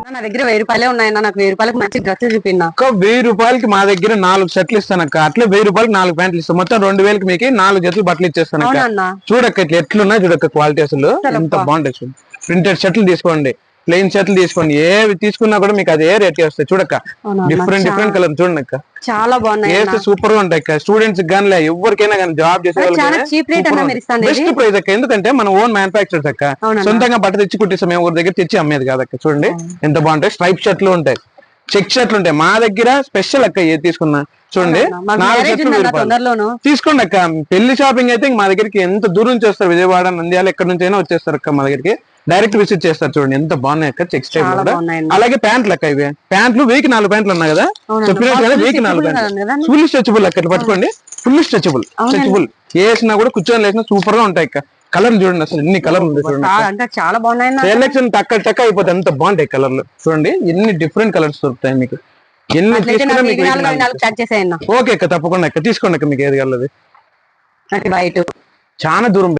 నా దగ్గర 1000 రూపాయలే ఉన్నాయన్న. నాకు 1000 రూపాయలకు మంచి డ్రెస్ చూపిన్నా. 1000 రూపాయలకి మా దగ్గర 4 షర్ట్లు ఇస్తాను అక్క. అట్లే 1000 రూపాయలకి 4 ప్యాంట్లు ఇస్తాను. మొత్తం 2000కి మీకు 4 జతలు బట్టలు ఇచ్చేస్తాను అక్క. చూడక్క ఇట్లా ఎట్లున్నాయి చూడక్క క్వాలిటీ అసలు ఎంత బాగుంటాయి. ప్రింటెడ్ షర్ట్లు తీసుకోండి, ప్లెయిన్ షర్ట్లు తీసుకోండి, ఏవి తీసుకున్నా కూడా మీకు అదే రేట్ వస్తాయి. చూడక్క డిఫరెంట్ కలర్ చూడండి అక్క, చాలా బాగున్నాయి, సూపర్ గా ఉంటాయి అక్క. స్టూడెంట్స్ గానీ ఎవరికైనా కానీ జాబ్ చేసే బెస్ట్ ప్రైస్ అక్క. ఎందుకంటే మన ఓన్ మ్యానుఫాక్చర్స్ అక్క, సొంతంగా బట్ట తెచ్చి కుట్టిస్తాం, మేము ఊరి దగ్గర తెచ్చి అమ్మేది కాదక్క. చూడండి ఎంత బాగుంటాయి. స్ట్రైప్ షర్ట్లు ఉంటాయి, చెక్ షర్ట్లు ఉంటాయి. మా దగ్గర స్పెషల్ అక్క ఏది తీసుకున్నా చూడండి 4 షర్ట్లు తీసుకోండి అక్క. పెళ్లి షాపింగ్ అయితే మా దగ్గరికి ఎంత దూరం నుంచి వస్తారు, విజయవాడ, నంద్యాల, ఎక్కడి నుంచి అయినా వచ్చేస్తారు అక్క. మా దగ్గరికి డైరెక్ట్ విజిట్ చేస్తారు. చూడండి ఎంత బాగున్నాయి అక్క చెక్స్ టైప్ కూడా. అలాగే ప్యాంట్లు అక్క, ఇవి ప్యాంట్లు వీక్ 4 ప్యాంట్లు ఉన్నాయి కదా, చెప్పినట్టు కదా వీక్ 4 ప్యాంట్లు ఫుల్ స్ట్రెచబుల్ అక్క. ఇట్లా పట్టుకోండి, ఫుల్ స్ట్రెచబుల్ వేసినా కూడా కూర్చొని వేసినా సూపర్ గా ఉంటాయి అక్క. కలర్ చూడండి అసలు ఎన్ని కలర్ ఉంది చూడండి, చాలా బాగున్నాయి. సెలెక్షన్ టక్క అయిపోతే ఎంత బాగుంటాయి కలర్లు. చూడండి ఎన్ని డిఫరెంట్ కలర్స్ దొరుకుతాయి మీకు. ఎన్ని తీసుకున్నా మీకు ఓకే అక్క, తప్పకుండా అక్క తీసుకోండి అక్క. మీకు ఏది కలది చాలా దూరం